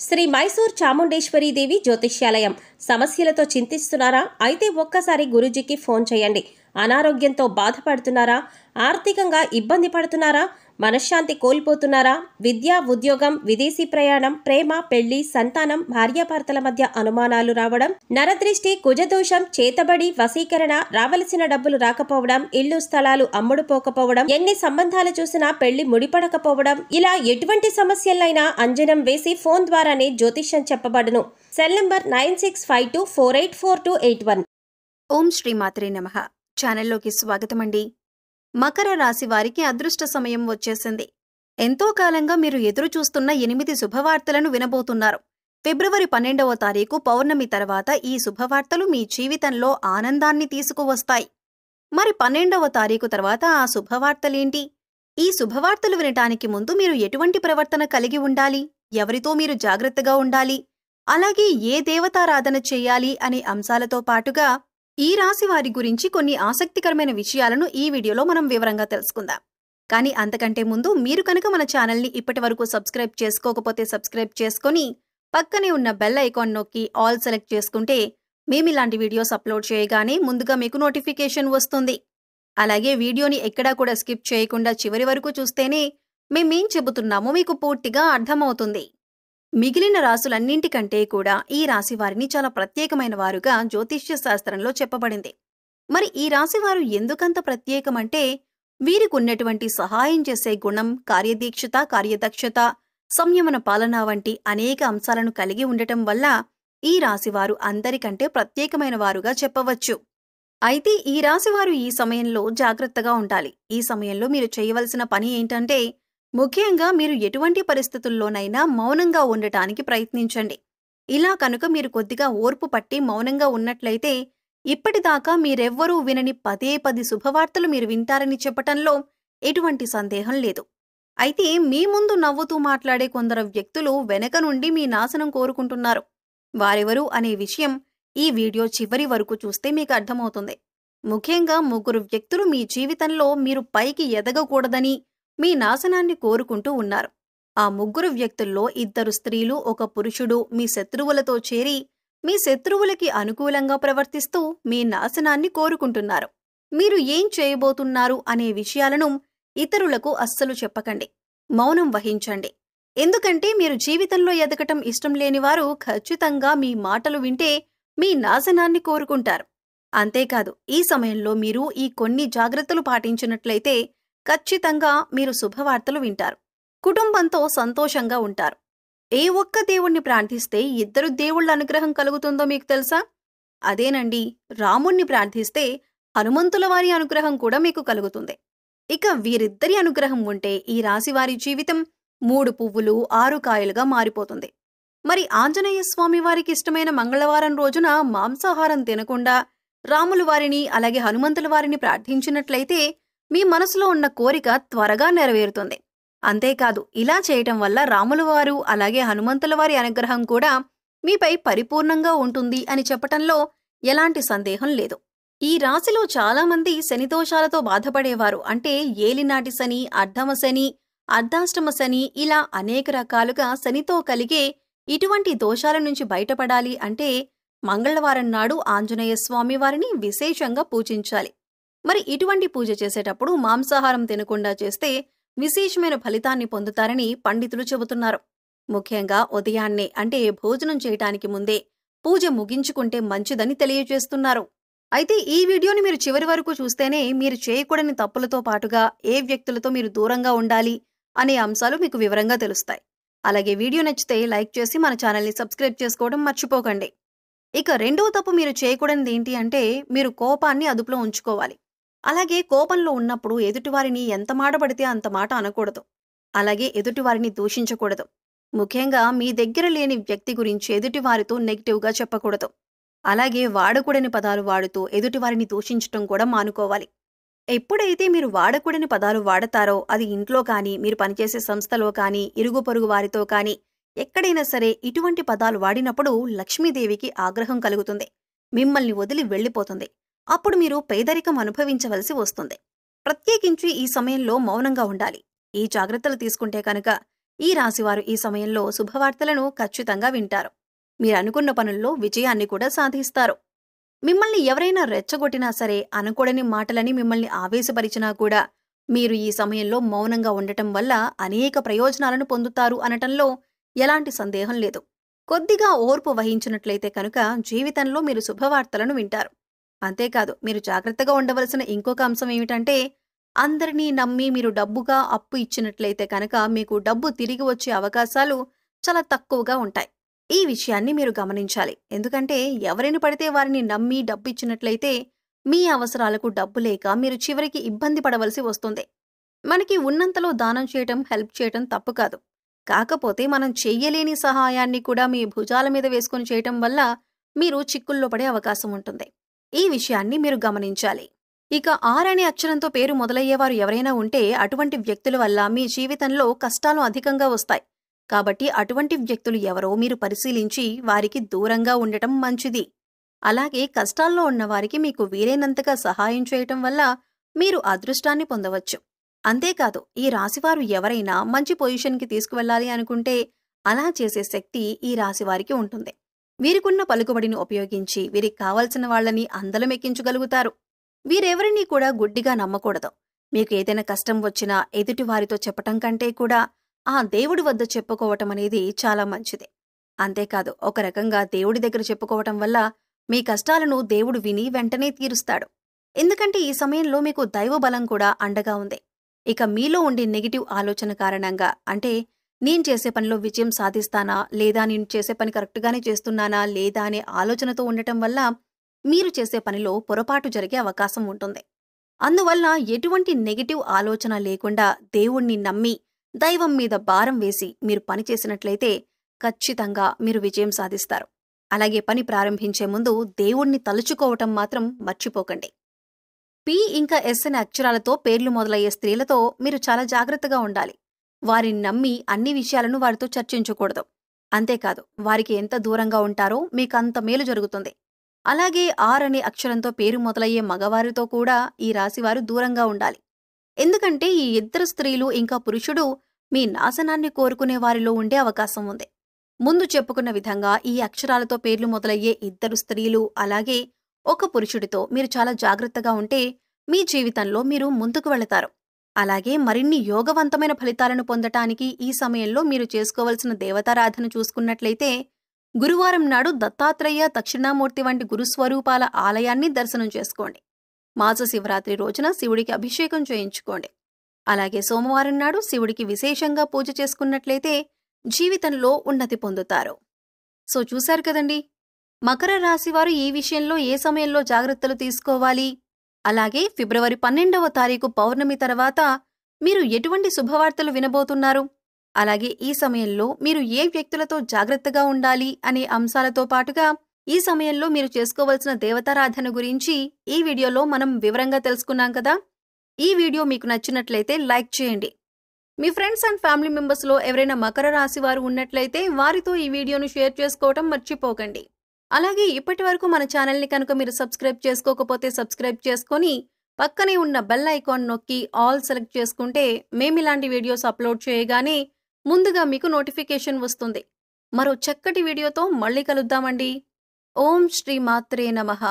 శ్రీ మైసూర్ చాముండేశ్వరి దేవి జ్యోతిష్యాలయం. సమస్యలతో చింతిస్తున్నారా? అయితే ఒక్కసారి గురూజీకి ఫోన్ చేయండి. అనారోగ్యంతో బాధపడుతున్నారా? ఆర్థికంగా ఇబ్బంది పడుతున్నారా? మనశ్శాంతి కోల్పోతున్నారా? విద్య, ఉద్యోగం, విదేశీ ప్రయాణం, ప్రేమ, పెళ్లి, సంతానం, భార్యాభర్తల మధ్య అనుమానాలు రావడం, నరదృష్టి, కుజదోషం, చేతబడి, వశీకరణ, రావలసిన డబ్బులు రాకపోవడం, ఇల్లు స్థలాలు అమ్ముడుపోకపోవడం, ఎన్ని సంబంధాలు చూసినా పెళ్లి ముడిపడకపోవడం, ఇలా ఎటువంటి సమస్యలైనా అంజనం వేసి ఫోన్ ద్వారానే జ్యోతిష్యం చెప్పబడును. Cell number 9652484281. ఓం శ్రీ మాత్రే నమః. ఛానల్లోకి స్వాగతమండి. మకర రాశి వారికి అదృష్ట సమయం వచ్చేసింది. ఎంతో కాలంగా మీరు ఎదురు చూస్తున్న 8 శుభవార్తలను వినబోతున్నారు. ఫిబ్రవరి 12వ తారీఖు పౌర్ణమి తర్వాత ఈ శుభవార్తలు మీ జీవితంలో ఆనందాన్ని తీసుకువస్తాయి. మరి 12వ తారీఖు తర్వాత ఆ శుభవార్తలేంటి? ఈ శుభవార్తలు వినటానికి ముందు మీరు ఎటువంటి ప్రవర్తన కలిగి ఉండాలి, ఎవరితో మీరు జాగ్రత్తగా ఉండాలి, అలాగే ఏ దేవతారాధన చేయాలి అనే అంశాలతో పాటుగా ఈ రాశి వారి గురించి కొన్ని ఆసక్తికరమైన విషయాలను ఈ వీడియోలో మనం వివరంగా తెలుసుకుందాం. కానీ అంతకంటే ముందు మీరు కనుక మన ఛానల్ని ఇప్పటివరకు సబ్స్క్రైబ్ చేసుకోకపోతే సబ్స్క్రైబ్ చేసుకొని పక్కనే ఉన్న బెల్ ఐకాన్ నొక్కి ఆల్ సెలెక్ట్ చేసుకుంటే మేమిలాంటి వీడియోస్ అప్లోడ్ చేయగానే ముందుగా మీకు నోటిఫికేషన్ వస్తుంది. అలాగే వీడియోని ఎక్కడా కూడా స్కిప్ చేయకుండా చివరి వరకు చూస్తేనే మేమేం చెబుతున్నామో మీకు పూర్తిగా అర్థమవుతుంది. మిగిలిన రాసులన్నింటికంటే కూడా ఈ రాశి వారిని చాలా ప్రత్యేకమైన వారుగా జ్యోతిష్య శాస్త్రంలో చెప్పబడింది. మరి ఈ రాశివారు ఎందుకంత ప్రత్యేకమంటే వీరికి ఉన్నటువంటి సహాయం చేసే గుణం, కార్యదీక్షత, కార్యదక్షత, సంయమన పాలన వంటి అనేక అంశాలను కలిగి ఉండటం వల్ల ఈ రాశివారు అందరికంటే ప్రత్యేకమైన వారుగా చెప్పవచ్చు. అయితే ఈ రాశివారు ఈ సమయంలో జాగ్రత్తగా ఉండాలి. ఈ సమయంలో మీరు చేయవలసిన పని ఏంటంటే ముఖ్యంగా మీరు ఎటువంటి పరిస్థితుల్లోనైనా మౌనంగా ఉండటానికి ప్రయత్నించండి. ఇలా కనుక మీరు కొద్దిగా ఓర్పు పట్టి మౌనంగా ఉన్నట్లయితే ఇప్పటిదాకా మీరెవ్వరూ వినని 10 శుభవార్తలు మీరు వింటారని చెప్పటంలో ఎటువంటి సందేహం లేదు. అయితే మీ ముందు నవ్వుతూ మాట్లాడే కొందరు వ్యక్తులు వెనక నుండి మీ నాశనం కోరుకుంటున్నారు. వారెవరు అనే విషయం ఈ వీడియో చివరి వరకు చూస్తే మీకు అర్థమవుతుంది. ముఖ్యంగా 3 వ్యక్తులు మీ జీవితంలో మీరు పైకి ఎదగకూడదని మీ నాశనాన్ని కోరుకుంటూ ఉన్నారు. ఆ 3 వ్యక్తుల్లో 2 స్త్రీలు, 1 పురుషుడు మీ శత్రువులతో చేరి మీ శత్రువులకి అనుకూలంగా ప్రవర్తిస్తూ మీ నాశనాన్ని కోరుకుంటున్నారు. మీరు ఏం చేయబోతున్నారు అనే విషయాలను ఇతరులకు అస్సలు చెప్పకండి. మౌనం వహించండి. ఎందుకంటే మీరు జీవితంలో ఎదగటం ఇష్టం లేనివారు ఖచ్చితంగా మీ మాటలు వింటే మీ నాశనాన్ని కోరుకుంటారు. అంతేకాదు ఈ సమయంలో మీరు ఈ కొన్ని జాగ్రత్తలు పాటించినట్లయితే ఖచ్చితంగా మీరు శుభవార్తలు వింటారు. కుటుంబంతో సంతోషంగా ఉంటారు. ఏ ఒక్క దేవుణ్ణి ప్రార్థిస్తే 2 దేవుళ్ల అనుగ్రహం కలుగుతుందో మీకు తెలుసా? అదేనండి, రాముణ్ణి ప్రార్థిస్తే హనుమంతుల వారి అనుగ్రహం కూడా మీకు కలుగుతుంది. ఇక వీరిద్దరి అనుగ్రహం ఉంటే ఈ రాశివారి జీవితం 3 పువ్వులు 6 కాయలుగా మారిపోతుంది. మరి ఆంజనేయ స్వామి వారికి ఇష్టమైన మంగళవారం రోజున మాంసాహారం తినకుండా రాముల వారిని అలాగే హనుమంతుల వారిని ప్రార్థించినట్లయితే మీ మనసులో ఉన్న కోరిక త్వరగా నెరవేరుతుంది. అంతేకాదు ఇలా చేయటం వల్ల రాముల వారు అలాగే హనుమంతుల వారి అనుగ్రహం కూడా మీపై పరిపూర్ణంగా ఉంటుంది అని చెప్పటంలో ఎలాంటి సందేహం లేదు. ఈ రాశిలో చాలామంది శనిదోషాలతో బాధపడేవారు. అంటే ఏలినాటి శని, అర్ధమ శని, అర్ధాష్టమ శని, ఇలా అనేక రకాలుగా శనితో కలిగే ఇటువంటి దోషాల నుంచి బయటపడాలి అంటే మంగళవారం నాడు ఆంజనేయ స్వామి వారిని విశేషంగా పూజించాలి. మరి ఇటువంటి పూజ చేసేటప్పుడు మాంసాహారం తినకుండా చేస్తే విశేషమైన ఫలితాన్ని పొందుతారని పండితులు చెబుతున్నారు. ముఖ్యంగా ఉదయాన్నే అంటే భోజనం చేయటానికి ముందే పూజ ముగించుకుంటే మంచిదని తెలియజేస్తున్నారు. అయితే ఈ వీడియోని మీరు చివరి వరకు చూస్తేనే మీరు చేయకూడని తప్పులతో పాటుగా ఏ వ్యక్తులతో మీరు దూరంగా ఉండాలి అనే అంశాలు మీకు వివరంగా తెలుస్తాయి. అలాగే వీడియో నచ్చితే లైక్ చేసి మన ఛానల్ని సబ్స్క్రైబ్ చేసుకోవడం మర్చిపోకండి. ఇక 2వ తప్పు మీరు చేయకూడనిది ఏంటి అంటే మీరు కోపాన్ని అదుపులో ఉంచుకోవాలి. అలాగే కోపంలో ఉన్నప్పుడు ఎదుటివారిని ఎంత మాట పడితే అంత మాట అనకూడదు. అలాగే ఎదుటివారిని దూషించకూడదు. ముఖ్యంగా మీ దగ్గర లేని వ్యక్తి గురించి ఎదుటివారితో నెగిటివ్గా చెప్పకూడదు. అలాగే వాడకూడని పదాలు వాడుతూ ఎదుటివారిని దూషించటం కూడా మానుకోవాలి. ఎప్పుడైతే మీరు వాడకూడని పదాలు వాడతారో అది ఇంట్లో కానీ, మీరు పనిచేసే సంస్థలో కానీ, ఇరుగు పొరుగు వారితో కానీ ఎక్కడైనా సరే ఇటువంటి పదాలు వాడినప్పుడు లక్ష్మీదేవికి ఆగ్రహం కలుగుతుంది. మిమ్మల్ని వదిలి వెళ్ళిపోతుంది. అప్పుడు మీరు పేదరికం అనుభవించవలసి వస్తుంది. ప్రత్యేకించి ఈ సమయంలో మౌనంగా ఉండాలి. ఈ జాగ్రత్తలు తీసుకుంటే కనుక ఈ రాశివారు ఈ సమయంలో శుభవార్తలను ఖచ్చితంగా వింటారు. మీరనుకున్న పనుల్లో విజయాన్ని కూడా సాధిస్తారు. మిమ్మల్ని ఎవరైనా రెచ్చగొట్టినా సరే, అనకూడని మాటలని మిమ్మల్ని ఆవేశపరిచినా కూడా మీరు ఈ సమయంలో మౌనంగా ఉండటం వల్ల అనేక ప్రయోజనాలను పొందుతారు అనటంలో ఎలాంటి సందేహం లేదు. కొద్దిగా ఓర్పు వహించినట్లయితే కనుక జీవితంలో మీరు శుభవార్తలను వింటారు. అంతేకాదు, మీరు జాగ్రత్తగా ఉండవలసిన ఇంకొక అంశం ఏమిటంటే, అందరినీ నమ్మి మీరు డబ్బుగా అప్పు ఇచ్చినట్లయితే కనుక మీకు డబ్బు తిరిగి వచ్చే అవకాశాలు చాలా తక్కువగా ఉంటాయి. ఈ విషయాన్ని మీరు గమనించాలి. ఎందుకంటే ఎవరిని పడితే వారిని నమ్మి డబ్బు ఇచ్చినట్లయితే మీ అవసరాలకు డబ్బు లేక మీరు చివరికి ఇబ్బంది పడవలసి వస్తుంది. మనకి ఉన్నంతలో దానం చేయటం, హెల్ప్ చేయటం తప్పు కాదు. కాకపోతే మనం చెయ్యలేని సహాయాన్ని కూడా మీ భుజాల మీద వేసుకొని చేయటం వల్ల మీరు చిక్కుల్లో పడే అవకాశం ఉంటుంది. ఈ విషయాన్ని మీరు గమనించాలి. ఇక ఆర్ అనే అక్షరంతో పేరు మొదలయ్యేవారు ఎవరైనా ఉంటే అటువంటి వ్యక్తుల వల్ల మీ జీవితంలో కష్టాలు అధికంగా వస్తాయి. కాబట్టి అటువంటి వ్యక్తులు ఎవరో మీరు పరిశీలించి వారికి దూరంగా ఉండటం మంచిది. అలాగే కష్టాల్లో ఉన్నవారికి మీకు వీలైనంతగా సహాయం చేయటం వల్ల మీరు అదృష్టాన్ని పొందవచ్చు. అంతేకాదు, ఈ రాశివారు ఎవరైనా మంచి పొజిషన్కి తీసుకువెళ్లాలి అనుకుంటే అలా చేసే శక్తి ఈ రాశివారికి ఉంటుంది. వీరికున్న పలుకుబడిని ఉపయోగించి వీరికి కావలసిన వాళ్లని అందలమెక్కించగలుగుతారు. వీరెవరినీ కూడా గుడ్డిగా నమ్మకూడదు. మీకు ఏదైనా కష్టం వచ్చినా ఎదుటివారితో చెప్పటం కంటే కూడా ఆ దేవుడి వద్ద చెప్పుకోవటం అనేది చాలా మంచిది. అంతేకాదు, ఒక రకంగా దేవుడి దగ్గర చెప్పుకోవటం వల్ల మీ కష్టాలను దేవుడు విని వెంటనే తీరుస్తాడు. ఎందుకంటే ఈ సమయంలో మీకు దైవ బలం కూడా అండగా ఉంది. ఇక మీలో ఉండే నెగిటివ్ ఆలోచన కారణంగా, అంటే నేను చేసే పనిలో విజయం సాధిస్తానా లేదా, నేను చేసే పని కరెక్ట్గానే చేస్తున్నానా లేదా అనే ఆలోచనతో ఉండటం వల్ల మీరు చేసే పనిలో పొరపాటు జరిగే అవకాశం ఉంటుంది. అందువల్ల ఎటువంటి నెగిటివ్ ఆలోచన లేకుండా దేవుణ్ణి నమ్మి దైవం మీద భారం వేసి మీరు పని చేసినట్లయితే ఖచ్చితంగా మీరు విజయం సాధిస్తారు. అలాగే పని ప్రారంభించే ముందు దేవుణ్ణి తలుచుకోవటం మాత్రం మర్చిపోకండి. పి ఇంకా ఎస్ అనే అక్షరాలతో పేర్లు మొదలయ్యే స్త్రీలతో మీరు చాలా జాగ్రత్తగా ఉండాలి. వారిని నమ్మి అన్ని విషయాలను వారితో చర్చించకూడదు. అంతేకాదు, వారికి ఎంత దూరంగా ఉంటారో మీకు అంత మేలు జరుగుతుంది. అలాగే ఆర్ అనే అక్షరంతో పేరు మొదలయ్యే మగవారితో కూడా ఈ రాశివారు దూరంగా ఉండాలి. ఎందుకంటే ఈ ఇద్దరు స్త్రీలు ఇంకా పురుషుడు మీ నాశనాన్ని కోరుకునే వారిలో ఉండే అవకాశం ఉంది. ముందు చెప్పుకున్న విధంగా ఈ అక్షరాలతో పేర్లు మొదలయ్యే ఇద్దరు స్త్రీలు అలాగే ఒక పురుషుడితో మీరు చాలా జాగ్రత్తగా ఉంటే మీ జీవితంలో మీరు ముందుకు వెళతారు. అలాగే మరిన్ని యోగవంతమైన ఫలితాలను పొందటానికి ఈ సమయంలో మీరు చేసుకోవలసిన దేవతారాధన చూసుకున్నట్లయితే గురువారం నాడు దత్తాత్రేయ, దక్షిణామూర్తి వంటి గురుస్వరూపాల ఆలయాన్ని దర్శనం చేసుకోండి. మాస శివరాత్రి రోజున శివుడికి అభిషేకం చేయించుకోండి. అలాగే సోమవారం నాడు శివుడికి విశేషంగా పూజ చేసుకున్నట్లయితే జీవితంలో ఉన్నతి పొందుతారు. సో చూశారు కదండి, మకర రాశివారు ఈ విషయంలో ఏ సమయంలో జాగ్రత్తలు తీసుకోవాలి, అలాగే ఫిబ్రవరి 12వ తారీఖు పౌర్ణమి తర్వాత మీరు ఎటువంటి శుభవార్తలు వినబోతున్నారు, అలాగే ఈ సమయంలో మీరు ఏ వ్యక్తులతో జాగ్రత్తగా ఉండాలి అనే అంశాలతో పాటుగా ఈ సమయంలో మీరు చేసుకోవలసిన దేవతారాధన గురించి ఈ వీడియోలో మనం వివరంగా తెలుసుకున్నాం కదా. ఈ వీడియో మీకు నచ్చినట్లయితే లైక్ చేయండి. మీ ఫ్రెండ్స్ అండ్ ఫ్యామిలీ మెంబర్స్లో ఎవరైనా మకర రాశి వారు ఉన్నట్లయితే వారితో ఈ వీడియోను షేర్ చేసుకోవటం మర్చిపోకండి. అలాగే ఇప్పటి వరకు మన ఛానల్ని కనుక మీరు సబ్స్క్రైబ్ చేసుకోకపోతే సబ్స్క్రైబ్ చేసుకొని పక్కనే ఉన్న బెల్ ఐకాన్ నొక్కి ఆల్ సెలెక్ట్ చేసుకుంటే మేమిలాంటి వీడియోస్ అప్లోడ్ చేయగానే ముందుగా మీకు నోటిఫికేషన్ వస్తుంది. మరో చక్కటి వీడియోతో మళ్ళీ కలుద్దామండి. ఓం శ్రీ మాత్రే నమః.